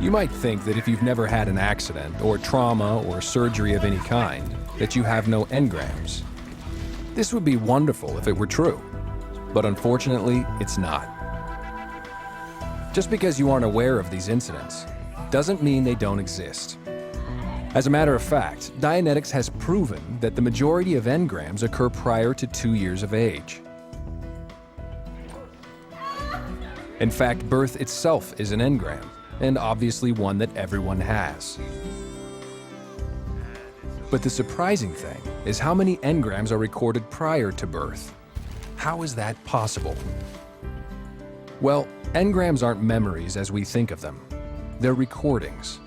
You might think that if you've never had an accident or trauma or surgery of any kind, that you have no engrams. This would be wonderful if it were true, but unfortunately, it's not. Just because you aren't aware of these incidents doesn't mean they don't exist. As a matter of fact, Dianetics has proven that the majority of engrams occur prior to 2 years of age. In fact, birth itself is an engram, and obviously one that everyone has. But the surprising thing is how many engrams are recorded prior to birth. How is that possible? Well, engrams aren't memories as we think of them. They're recordings.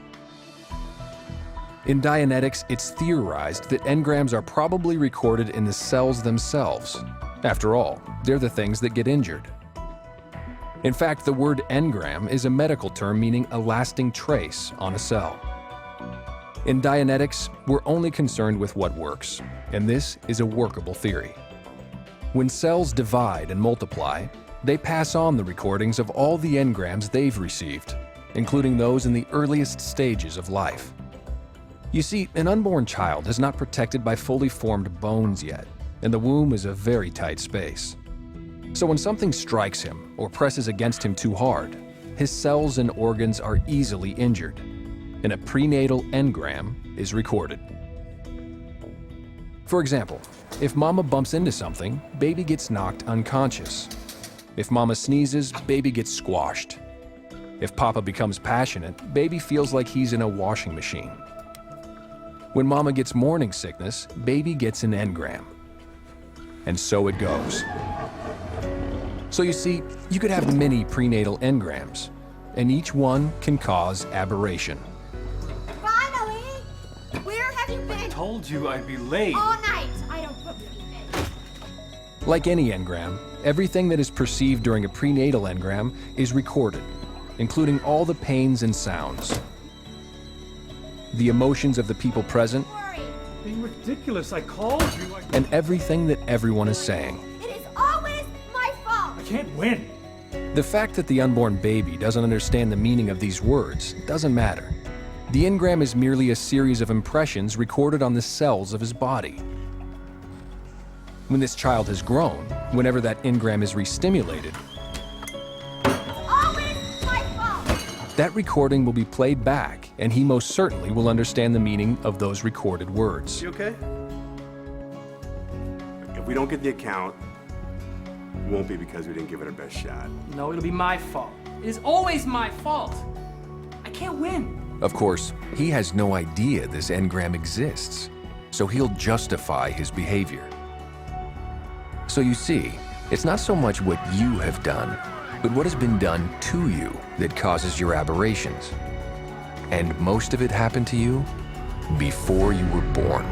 In Dianetics, it's theorized that engrams are probably recorded in the cells themselves. After all, they're the things that get injured. In fact, the word engram is a medical term meaning a lasting trace on a cell. In Dianetics, we're only concerned with what works, and this is a workable theory. When cells divide and multiply, they pass on the recordings of all the engrams they've received, including those in the earliest stages of life. You see, an unborn child is not protected by fully formed bones yet, and the womb is a very tight space. So when something strikes him or presses against him too hard, his cells and organs are easily injured, and a prenatal engram is recorded. For example, if mama bumps into something, baby gets knocked unconscious. If mama sneezes, baby gets squashed. If papa becomes passionate, baby feels like he's in a washing machine. When mama gets morning sickness, baby gets an engram. And so it goes. So you see, you could have many prenatal engrams, and each one can cause aberration. Finally! Where have you been? I told you I'd be late. All night. I don't believe it. Like any engram, everything that is perceived during a prenatal engram is recorded, including all the pains and sounds. The emotions of the people present, Being ridiculous, I called you. and everything that everyone is saying. It is always my fault. I can't win. The fact that the unborn baby doesn't understand the meaning of these words doesn't matter. The engram is merely a series of impressions recorded on the cells of his body. When this child has grown, whenever that engram is restimulated, Always my fault. that recording will be played back, and he most certainly will understand the meaning of those recorded words. You okay? If we don't get the account, it won't be because we didn't give it our best shot. No, it'll be my fault. It is always my fault. I can't win. Of course, he has no idea this engram exists, so he'll justify his behavior. So you see, it's not so much what you have done, but what has been done to you that causes your aberrations. And most of it happened to you before you were born.